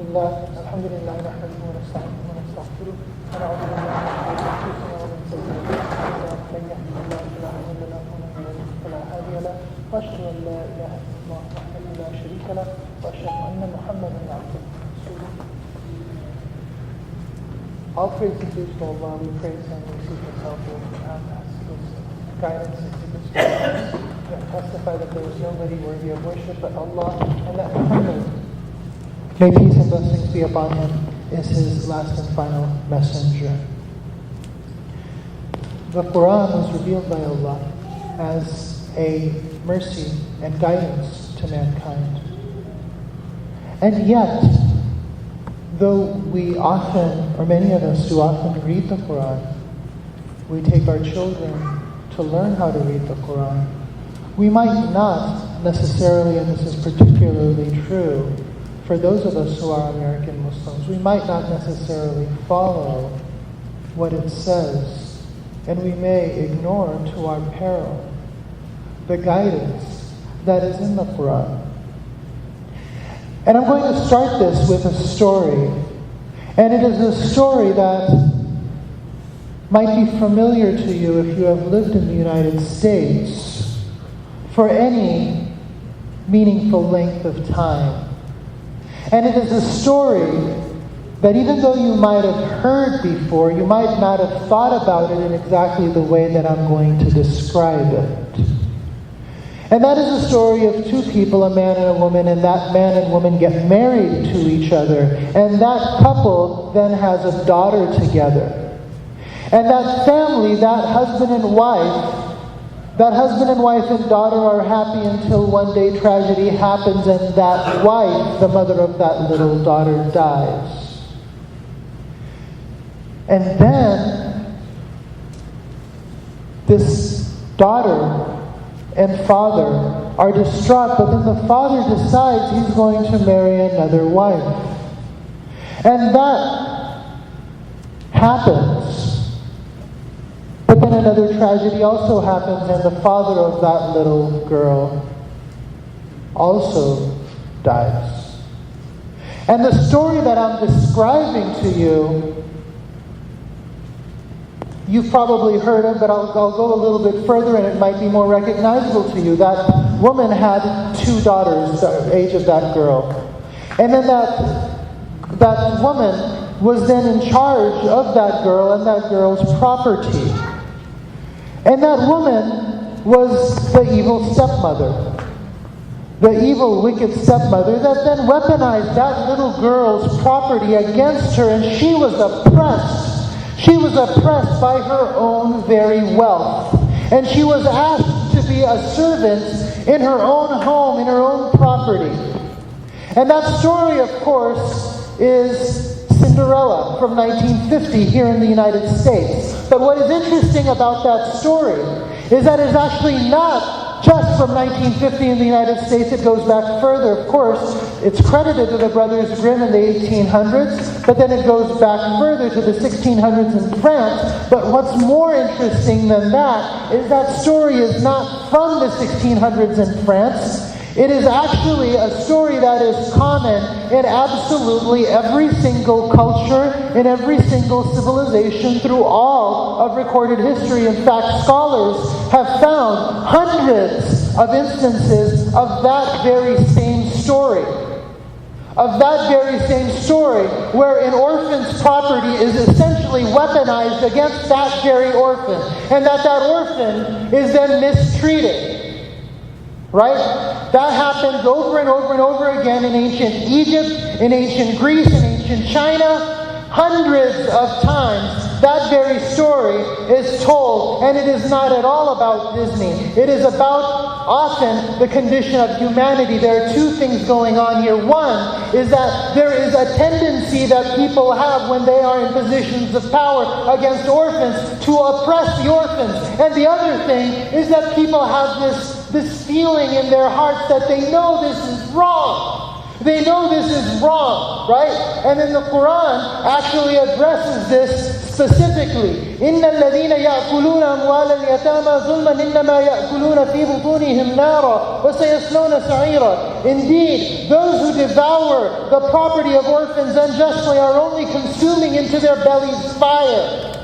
الحمد لله نحمده ونستعينه ونستغفره ونعوذ بالله من شرور انفسنا ومن سيئات اعمالنا من يهده الله فلا مضل له ومن يضلل فلا هادي له واشهد ان لا اله الا الله وحده لا شريك له واشهد ان محمدا عبده ورسوله. All praise is due to Allah. We praise Him, we seek His help, we ask His guidance and His guidance. We testify that there is nobody worthy of worship but Allah, and that Muhammad, may peace and blessings be upon him, is his last and final messenger. The Quran was revealed by Allah as a mercy and guidance to mankind. And yet, though we often, or many of us do often read the Quran, we take our children to learn how to read the Quran, we might not necessarily, and this is particularly true for those of us who are American Muslims, we might not necessarily follow what it says, and we may ignore to our peril the guidance that is in the Quran. And I'm going to start this with a story, and it is a story that might be familiar to you if you have lived in the United States for any meaningful length of time. And it is a story that even though you might have heard before, you might not have thought about it in exactly the way that I'm going to describe it. And that is a story of two people, a man and a woman, and that man and woman get married to each other. And that couple then has a daughter together. And that family, that husband and wife and daughter are happy until one day tragedy happens and that wife, the mother of that little daughter, dies. And then this daughter and father are distraught, but then the father decides he's going to marry another wife. And that happens. But then another tragedy also happens, and the father of that little girl also dies. And the story that I'm describing to you, you've probably heard of, but I'll go a little bit further and it might be more recognizable to you. That woman had two daughters, the age of that girl. And then that woman was then in charge of that girl and that girl's property. And that woman was the evil stepmother. The evil, wicked stepmother that then weaponized that little girl's property against her, and she was oppressed. She was oppressed by her own very wealth. And she was asked to be a servant in her own home, in her own property. And that story, of course, is Cinderella from 1950 here in the United States. But what is interesting about that story is that it's actually not just from 1950 in the United States. It goes back further, of course. It's credited to the Brothers Grimm in the 1800s, but then it goes back further to the 1600s in France. But what's more interesting than that is that story is not from the 1600s in France. It is actually a story that is common in absolutely every single culture, in every single civilization through all of recorded history. In fact, scholars have found hundreds of instances of that very same story. Of that very same story where an orphan's property is essentially weaponized against that very orphan. And that orphan is then mistreated. Right? That happens over and over and over again in ancient Egypt, in ancient Greece, in ancient China. Hundreds of times that very story is told, and it is not at all about Disney. It is about often the condition of humanity. There are two things going on here. One is that there is a tendency that people have when they are in positions of power against orphans to oppress the orphans. And the other thing is that people have this feeling in their hearts that they know this is wrong. They know this is wrong, right? And then the Quran actually addresses this specifically. إِنَّ الَّذِينَ يَأْكُلُونَ أَمْوَالَ الْيَتَامَى ظُلْمًا إِنَّمَا يَأْكُلُونَ فِي بُطُونِهِمْ نَارًا وَسَيَصْلَوْنَ سَعِيرًا. Indeed, those who devour over the property of orphans unjustly are only consuming into their bellies fire,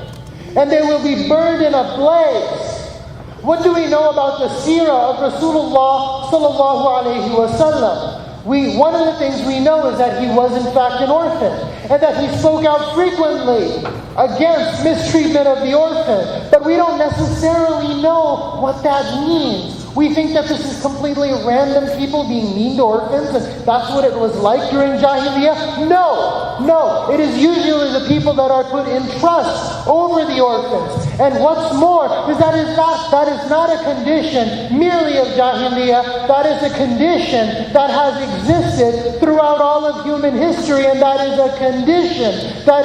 and they will be burned in a blaze. What do we know about the seerah of Rasulullah sallallahu alaihi wasallam? One of the things we know is that he was in fact an orphan, and that he spoke out frequently against mistreatment of the orphan. But we don't necessarily know what that means. We think that this is completely random people being mean to orphans, and that's what it was like during Jahiliyyah. No. It is usually the people that are put in trust over the orphans. And what's more is that is not a condition merely of Jahiliyyah. That is a condition that has existed throughout all of human history, and that is a condition that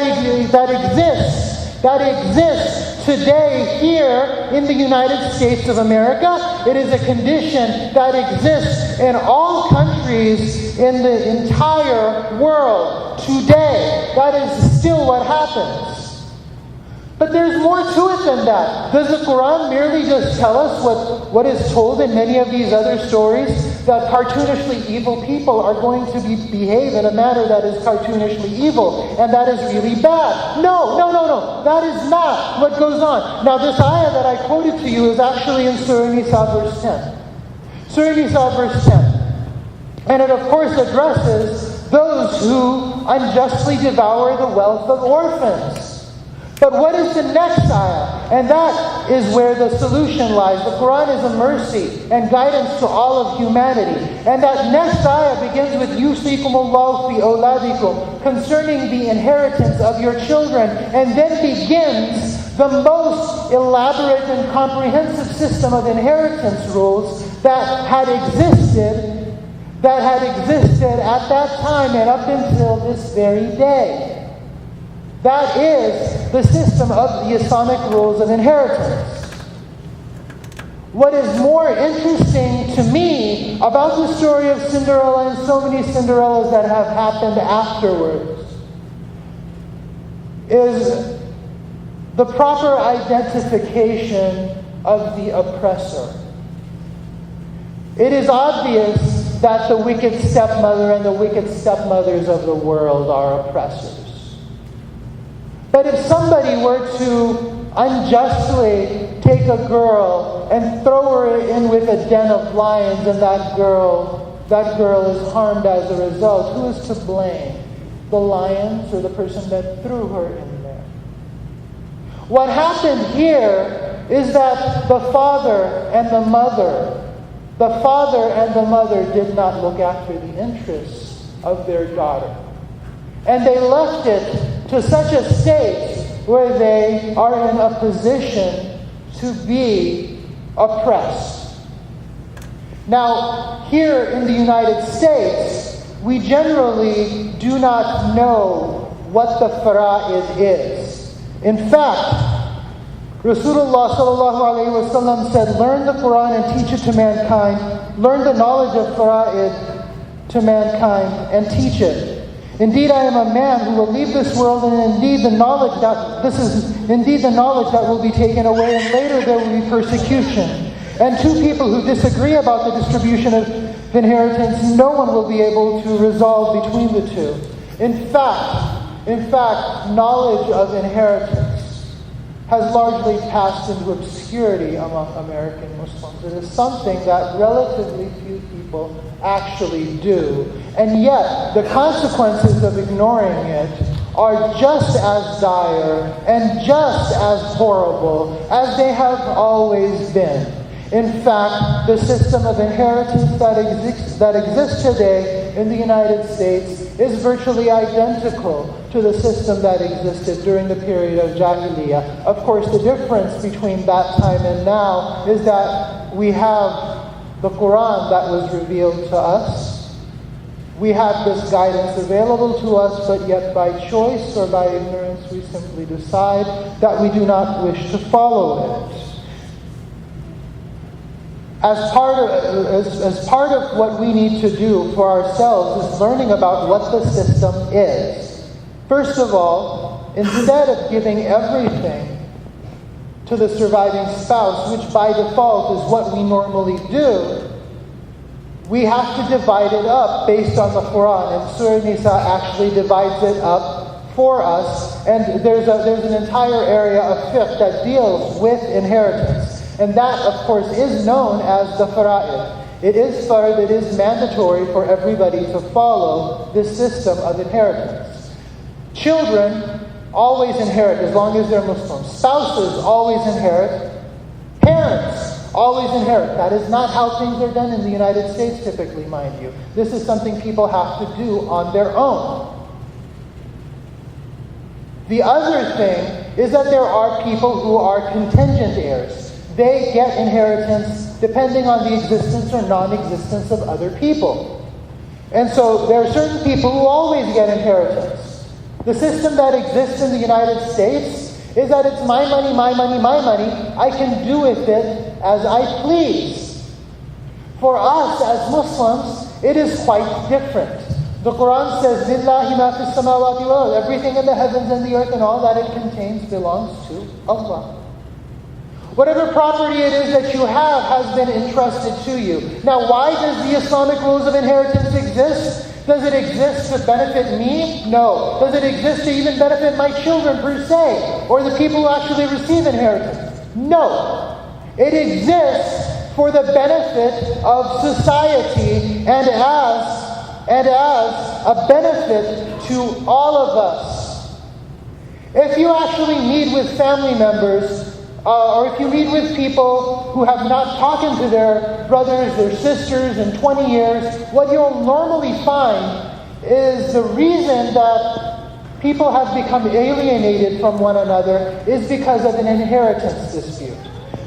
exists today here in the United States of America. It is a condition that exists in all countries in the entire world today. That is still what happens. But there's more to it than that. Does the Quran merely just tell us what is told in many of these other stories? That cartoonishly evil people are going to behave in a manner that is cartoonishly evil, and that is really bad. No. That is not what goes on. Now this ayah that I quoted to you is actually in Surah Nisa verse 10. Surah Nisa verse 10. And it of course addresses those who unjustly devour the wealth of orphans. But what is the next ayah? And that is where the solution lies. The Quran is a mercy and guidance to all of humanity. And that next ayah begins with Yusikumullahu fi awladikum, concerning the inheritance of your children, and then begins the most elaborate and comprehensive system of inheritance rules that had existed at that time and up until this very day. That is the system of the Islamic rules of inheritance. What is more interesting to me about the story of Cinderella and so many Cinderellas that have happened afterwards is the proper identification of the oppressor. It is obvious that the wicked stepmother and the wicked stepmothers of the world are oppressors. But if somebody were to unjustly take a girl and throw her in with a den of lions, and that girl is harmed as a result, who is to blame? The lions or the person that threw her in there? What happened here is that the father and the mother did not look after the interests of their daughter. And they left it to such a state where they are in a position to be oppressed. Now, here in the United States, we generally do not know what the fara'id is. In fact, Rasulullah sallallahu alaihi wasallam said, learn the Quran and teach it to mankind. Learn the knowledge of fara'id to mankind and teach it. Indeed, I am a man who will leave this world, and indeed the knowledge that will be taken away, and later there will be persecution. And two people who disagree about the distribution of inheritance, no one will be able to resolve between the two. In fact, knowledge of inheritance has largely passed into obscurity among American Muslims. It is something that relatively few people actually do. And yet, the consequences of ignoring it are just as dire and just as horrible as they have always been. In fact, the system of inheritance that exists today in the United States is virtually identical to the system that existed during the period of Jahiliyyah. Of course, the difference between that time and now is that we have the Quran that was revealed to us. We have this guidance available to us, but yet by choice or by ignorance, we simply decide that we do not wish to follow it. As part of what we need to do for ourselves is learning about what the system is. First of all, instead of giving everything to the surviving spouse, which by default is what we normally do, we have to divide it up based on the Quran. And Surah Nisa actually divides it up for us. And there's an entire area of fiqh that deals with inheritance. And that, of course, is known as the fara'id. It is fard, it is mandatory for everybody to follow this system of inheritance. Children always inherit as long as they're Muslims. Spouses always inherit. Parents always inherit. That is not how things are done in the United States typically, mind you. This is something people have to do on their own. The other thing is that there are people who are contingent heirs. They get inheritance depending on the existence or non-existence of other people. And so there are certain people who always get inheritance. The system that exists in the United States is that it's my money, my money, my money. I can do with it as I please. For us as Muslims, it is quite different. The Quran says, "Lillahi ma fis samawati wal ard." Everything in the heavens and the earth and all that it contains belongs to Allah. Whatever property it is that you have has been entrusted to you. Now, why does the Islamic rules of inheritance exist? Does it exist to benefit me? No. Does it exist to even benefit my children per se? Or the people who actually receive inheritance? No. It exists for the benefit of society and as a benefit to all of us. If you actually meet with family members, or if you meet with people who have not talked to their brothers or sisters in 20 years, what you'll normally find is the reason that people have become alienated from one another is because of an inheritance dispute.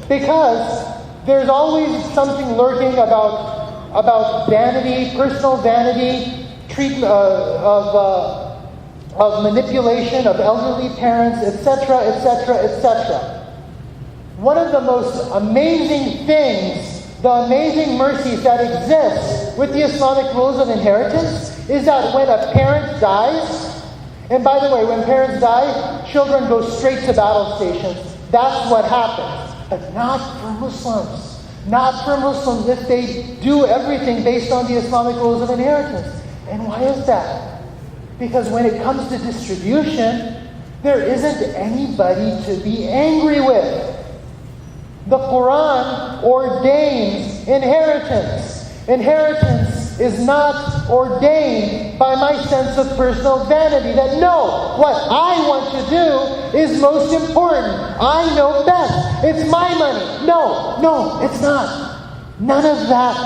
Because there's always something lurking about vanity, personal vanity, treatment of manipulation of elderly parents, etc., etc., etc. One of the most amazing things, the amazing mercies that exist with the Islamic rules of inheritance is that when a parent dies, and by the way, when parents die, children go straight to battle stations. That's what happens. But not for Muslims. Not for Muslims if they do everything based on the Islamic rules of inheritance. And why is that? Because when it comes to distribution, there isn't anybody to be angry with. The Quran ordains inheritance. Inheritance is not ordained by my sense of personal vanity. That no, what I want to do is most important. I know best. It's my money. No, it's not. None of that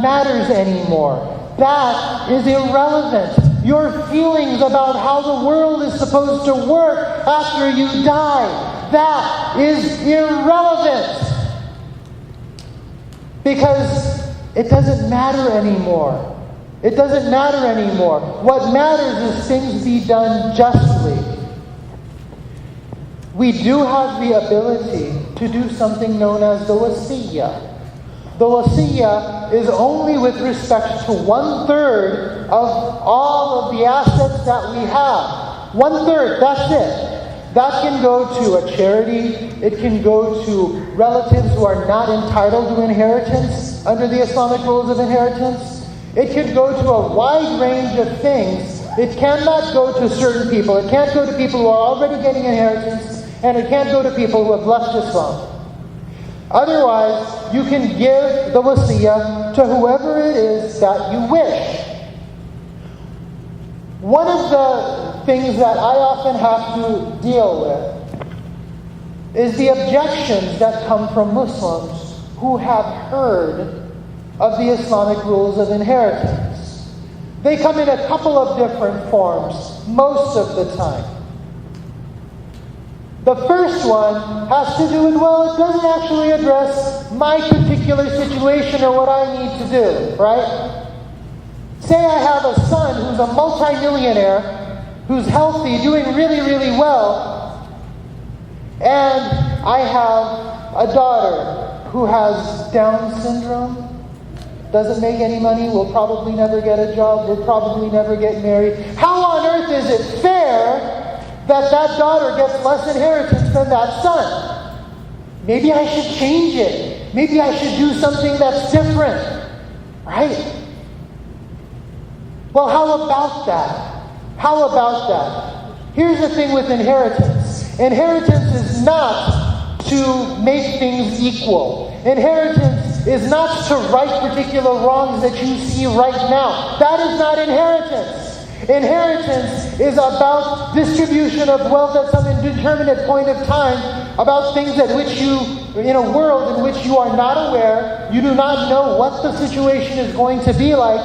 matters anymore. That is irrelevant. Your feelings about how the world is supposed to work after you die, that is irrelevant. Because it doesn't matter anymore. It doesn't matter anymore. What matters is things be done justly. We do have the ability to do something known as the wasiyah. The wasiyah is only with respect to 1/3 of all of the assets that we have. 1/3, that's it. That can go to a charity. It can go to relatives who are not entitled to inheritance under the Islamic rules of inheritance. It can go to a wide range of things. It cannot go to certain people. It can't go to people who are already getting inheritance, and it can't go to people who have left Islam. Otherwise, you can give the wasiyah to whoever it is that you wish. One of the things that I often have to deal with is the objections that come from Muslims who have heard of the Islamic rules of inheritance. They come in a couple of different forms, most of the time. The first one has to do with, well, it doesn't actually address my particular situation or what I need to do, right? Say I have a son who's a multimillionaire, who's healthy, doing really, really well, and I have a daughter who has Down syndrome, doesn't make any money, will probably never get a job, will probably never get married. How on earth is it fair that daughter gets less inheritance than that son? Maybe I should change it. Maybe I should do something that's different. Right? Well, how about that? How about that? Here's the thing with inheritance. Inheritance is not to make things equal. Inheritance is not to right particular wrongs that you see right now. That is not inheritance. Inheritance is about distribution of wealth at some indeterminate point of time, about things at which you, in a world in which you are not aware, you do not know what the situation is going to be like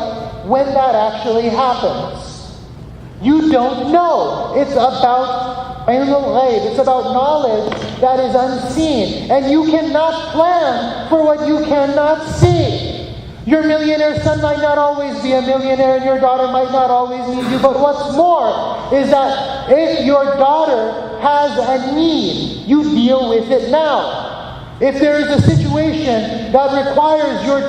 when that actually happens. You don't know. It's about it's about knowledge that is unseen. And you cannot plan for what you cannot see. Your millionaire son might not always be a millionaire, and your daughter might not always need you. But what's more is that if your daughter has a need, you deal with it now. If there is a situation that requires your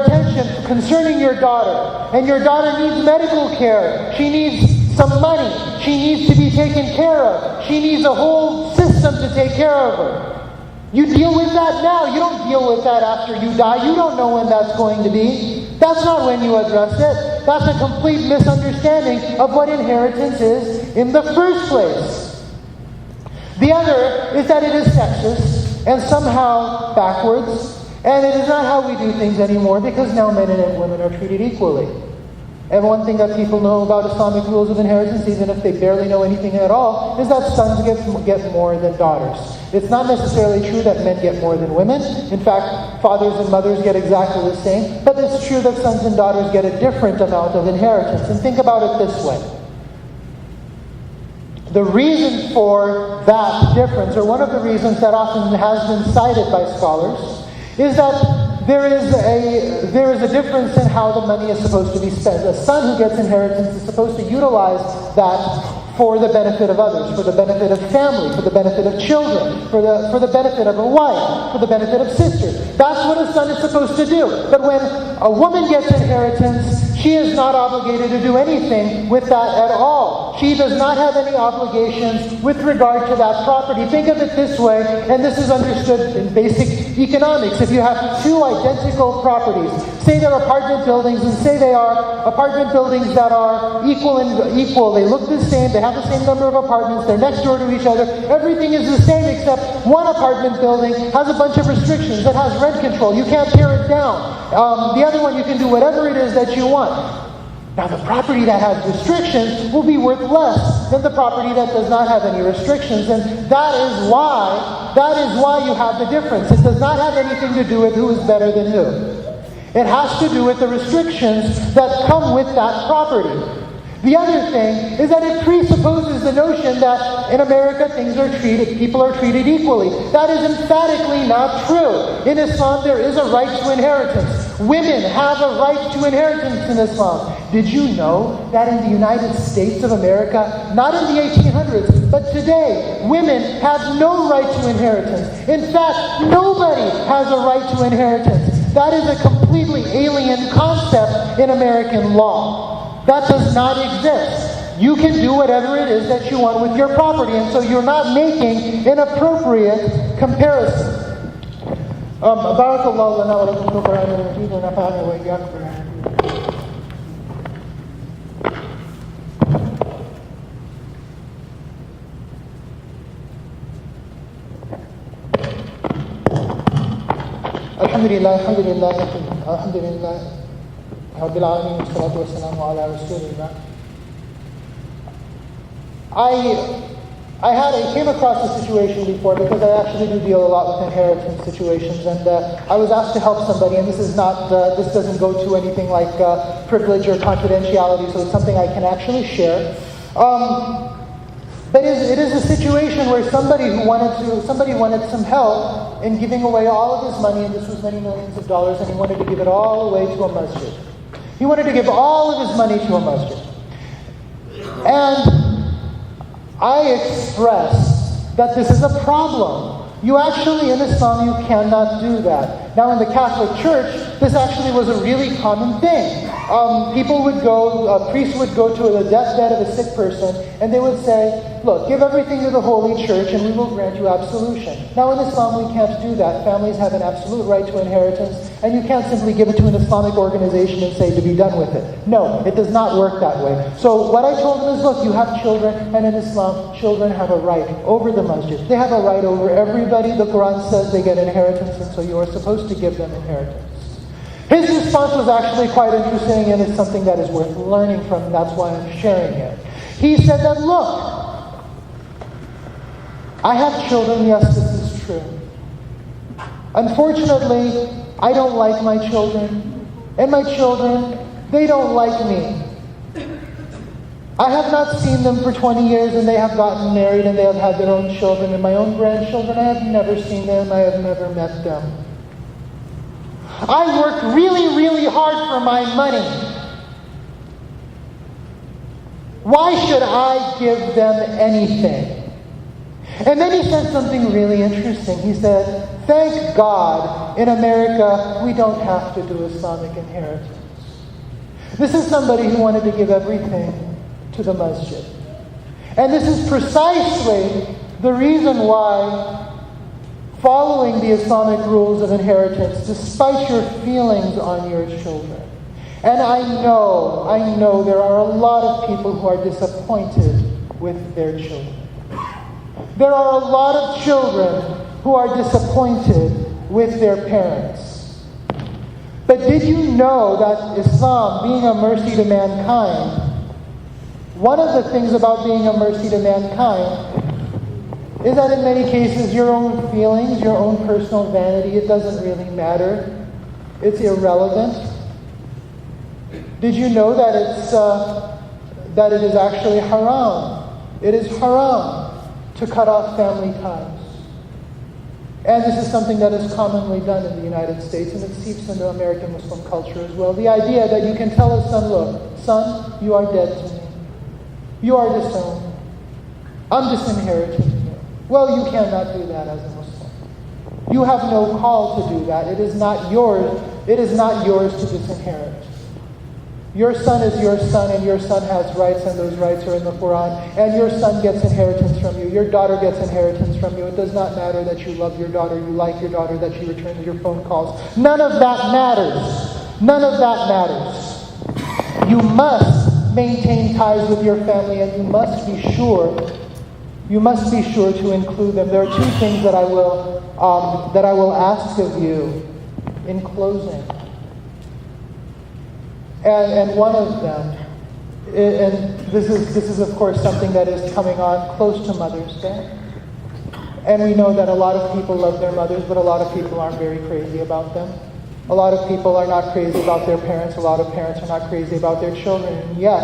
attention concerning your daughter, and your daughter needs medical care, she needs some money, she needs to be taken care of, she needs a whole system to take care of her. You deal with that now. You don't deal with that after you die. You don't know when that's going to be. That's not when you address it. That's a complete misunderstanding of what inheritance is in the first place. The other is that it is sexist and somehow backwards, and it is not how we do things anymore, because now men and women are treated equally. And one thing that people know about Islamic rules of inheritance, even if they barely know anything at all, is that sons get more than daughters. It's not necessarily true that men get more than women. In fact, fathers and mothers get exactly the same. But it's true that sons and daughters get a different amount of inheritance. And think about it this way. The reason for that difference, or one of the reasons that often has been cited by scholars, is that there is a difference in how the money is supposed to be spent. A son who gets inheritance is supposed to utilize that for the benefit of others, for the benefit of family, for the benefit of children, for the benefit of a wife, for the benefit of sisters. That's what a son is supposed to do. But when a woman gets inheritance, she is not obligated to do anything with that at all. She does not have any obligations with regard to that property. Think of it this way, and this is understood in basic economics. If you have two identical properties, say they're apartment buildings, and say they are apartment buildings that are equal, they look the same, they have the same number of apartments, they're next door to each other, everything is the same except one apartment building has a bunch of restrictions. It has rent control. You can't tear it down. The other one, you can do whatever it is that you want. Now, the property that has restrictions will be worth less than the property that does not have any restrictions, and that is why you have the difference. It does not have anything to do with who is better than who. It has to do with the restrictions that come with that property. The other thing is that it presupposes the notion that in America people are treated equally. That is emphatically not true. In Islam, there is a right to inheritance. Women have a right to inheritance in Islam. Did you know that in the United States of America, not in the 1800s, but today, women have no right to inheritance? In fact, nobody has a right to inheritance. That is a completely alien concept in American law. That does not exist. You can do whatever it is that you want with your property, and so you're not making an appropriate comparison. Barakallahu lana wa lakum fil Qur'an al-Majid wa nafa'ana wa iyyakum bil Alhamdulillah, Rabbil Alameen, wassalatu wassalamu ala Rasulillah. I came across this situation before because I actually do deal a lot with inheritance situations, and I was asked to help somebody, and this doesn't go to anything like privilege or confidentiality, so it's something I can actually share. But it is a situation where somebody wanted some help in giving away all of his money, and this was many millions of dollars, and he wanted to give it all away to a masjid. He wanted to give all of his money to a masjid. And I expressed that this is a problem. You actually, in Islam, you cannot do that. Now, in the Catholic Church, this actually was a really common thing. people would go, a priest would go to the deathbed of a sick person, and they would say, look, give everything to the Holy Church and we will grant you absolution. Now in Islam we can't do that. Families have an absolute right to inheritance, and you can't simply give it to an Islamic organization and say to be done with it. No, it does not work that way. So what I told them is, look, you have children, and in Islam, children have a right over the masjid. They have a right over everybody. The Quran says they get inheritance, and so you are supposed to give them inheritance. His response was actually quite interesting, and it's something that is worth learning from, and that's why I'm sharing it. He said that, look, I have children, yes, this is true. Unfortunately, I don't like my children, and my children, they don't like me. I have not seen them for 20 years, and they have gotten married, and they have had their own children, and my own grandchildren, I have never seen them, I have never met them. I work really, really hard for my money. Why should I give them anything? And then he said something really interesting. He said, thank God, in America, we don't have to do Islamic inheritance. This is somebody who wanted to give everything to the masjid. And this is precisely the reason why following the Islamic rules of inheritance, despite your feelings on your children. And I know there are a lot of people who are disappointed with their children. There are a lot of children who are disappointed with their parents. But did you know that Islam, being a mercy to mankind, one of the things about being a mercy to mankind is that in many cases your own feelings, your own personal vanity, it doesn't really matter. It's irrelevant. Did you know that it is actually haram? It is haram to cut off family ties. And this is something that is commonly done in the United States, and it seeps into American Muslim culture as well. The idea that you can tell a son, look, son, you are dead to me. You are disowned. I'm disinherited. Well, you cannot do that as a Muslim. You have no call to do that. It is not yours. It is not yours to disinherit. Your son is your son, and your son has rights, and those rights are in the Quran. And your son gets inheritance from you. Your daughter gets inheritance from you. It does not matter that you love your daughter, you like your daughter, that she returns your phone calls. None of that matters. None of that matters. You must maintain ties with your family, and you must be sure to include them. There are two things that I will ask of you in closing. And one of them, and this is of course something that is coming on close to Mother's Day. And we know that a lot of people love their mothers, but a lot of people aren't very crazy about them. A lot of people are not crazy about their parents. A lot of parents are not crazy about their children. And yet,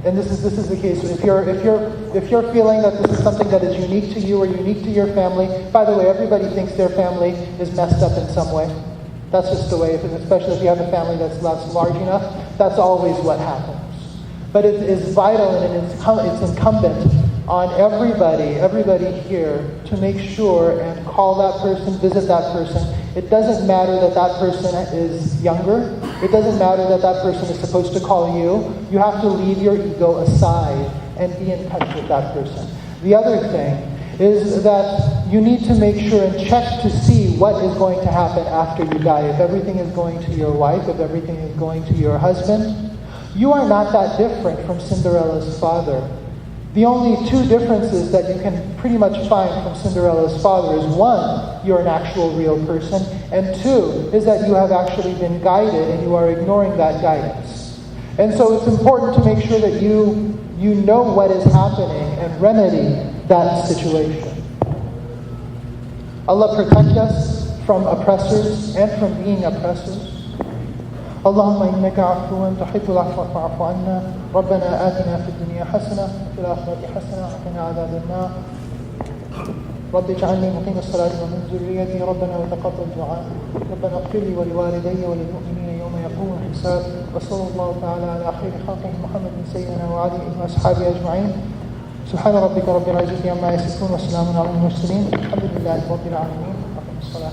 and this is the case. If you're feeling that this is something that is unique to you or unique to your family, by the way, everybody thinks their family is messed up in some way. That's just the way, especially if you have a family that's large enough. That's always what happens. But it is vital and it's incumbent on everybody here to make sure and call that person, visit that person. It doesn't matter that that person is younger. It doesn't matter that that person is supposed to call you. You have to leave your ego aside and be in touch with that person. The other thing is that you need to make sure and check to see what is going to happen after you die. If everything is going to your wife, if everything is going to your husband, you are not that different from Cinderella's father. The only two differences that you can pretty much find from Cinderella's father is one, you're an actual real person, and two, is that you have actually been guided and you are ignoring that guidance. And so it's important to make sure that you know what is happening and remedy that situation. Allah protect us from oppressors and from being oppressors. اللهم إنك عفو تحب العفو فاعف عنا ربنا آتنا في الدنيا حسنة وفي الآخرة حسنة وقنا عذاب النار رب اجعلني مقيم الصلاة ومن ذريتي ربنا وتقبل دعاء ربنا اغفر لي ولوالدي وللمؤمنين يوم يقوم الحساب وصلى الله تعالى على خير خلقه محمد سيدنا وعلي وأصحابه أجمعين سبحان ربك رب العزة عما يصفون وسلام على المرسلين الحمد لله رب العالمين أقم الصلاة